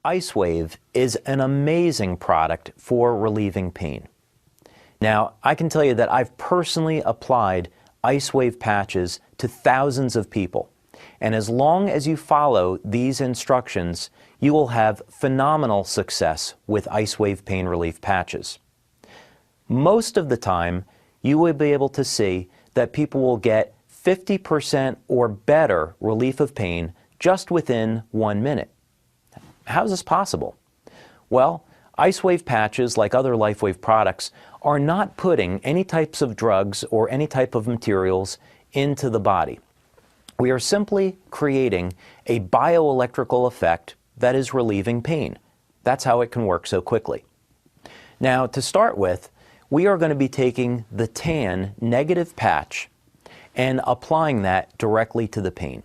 IceWave is an amazing product for relieving pain. Now, I can tell you that I've personally applied IceWave patches to thousands of people. And as long as you follow these instructions, you will have phenomenal success with IceWave pain relief patches. Most of the time, you will be able to see that people will get 50% or better relief of pain just within 1 minute. How is this possible? Well, IceWave patches, like other LifeWave products, are not putting any types of drugs or any type of materials into the body. We are simply creating a bioelectrical effect that is relieving pain. That's how it can work so quickly. Now, to start with, we are going to be taking the tan negative patch and applying that directly to the pain.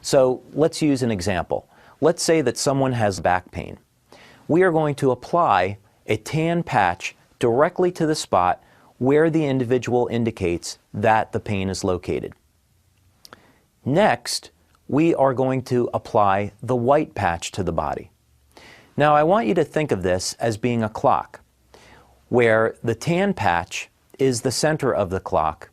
So let's use an example. Let's say that someone has back pain. We are going to apply a tan patch directly to the spot where the individual indicates that the pain is located. Next, we are going to apply the white patch to the body. Now, I want you to think of this as being a clock, where the tan patch is the center of the clock,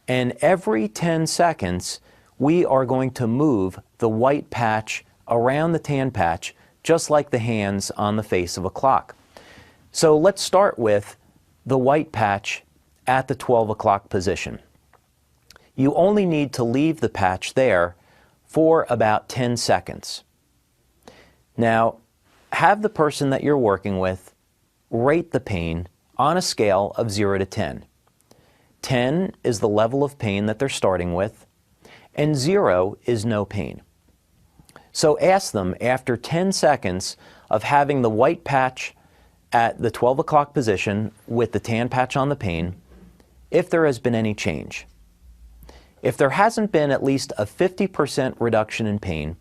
and every 10 seconds, we are going to move the white patch around the tan patch, just like the hands on the face of a clock. So let's start with the white patch at the 12 o'clock position. You only need to leave the patch there for about 10 seconds. Now, have the person that you're working with rate the pain on a scale of 0 to 10. 10 is the level of pain that they're starting with, and 0 is no pain. So ask them, after 10 seconds of having the white patch at the 12 o'clock position with the tan patch on the pain, if there has been any change. If there hasn't been at least a 50% reduction in pain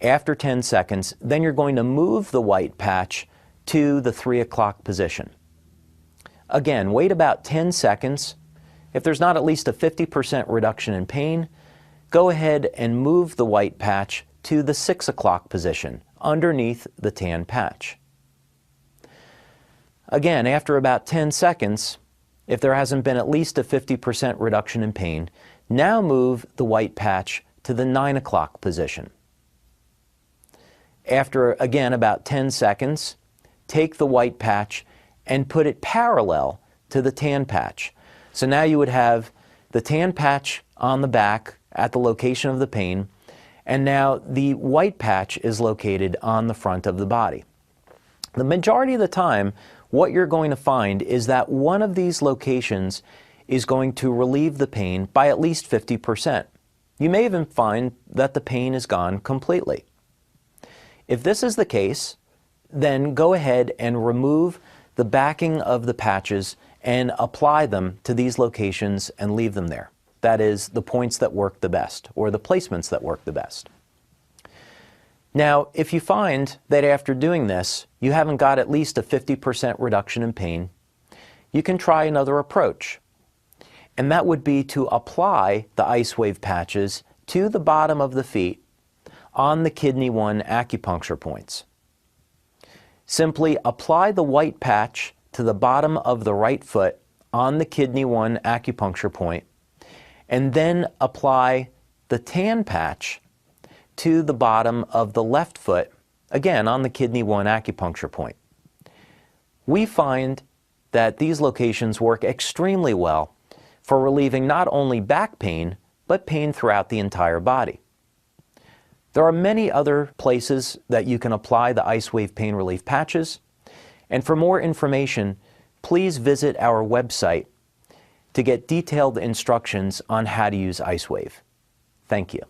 after 10 seconds, then you're going to move the white patch to the 3 o'clock position. Again, wait about 10 seconds. If there's not at least a 50% reduction in pain, go ahead and move the white patch to the 6 o'clock position underneath the tan patch. Again, after about 10 seconds, if there hasn't been at least a 50% reduction in pain, now move the white patch to the 9 o'clock position. After, again, about 10 seconds, take the white patch and put it parallel to the tan patch. So now you would have the tan patch on the back at the location of the pain, and now the white patch is located on the front of the body. The majority of the time, what you're going to find is that one of these locations is going to relieve the pain by at least 50%. You may even find that the pain is gone completely. If this is the case, then go ahead and remove the backing of the patches and apply them to these locations and leave them there. That is, the points that work the best, or the placements that work the best. Now, if you find that after doing this, you haven't got at least a 50% reduction in pain, you can try another approach. And that would be to apply the IceWave patches to the bottom of the feet on the kidney 1 acupuncture points. Simply apply the white patch to the bottom of the right foot on the kidney 1 acupuncture point, and then apply the tan patch to the bottom of the left foot, again on the kidney 1 acupuncture point. We find that these locations work extremely well for relieving not only back pain, but pain throughout the entire body. There are many other places that you can apply the IceWave pain relief patches, and for more information, please visit our website to get detailed instructions on how to use IceWave. Thank you.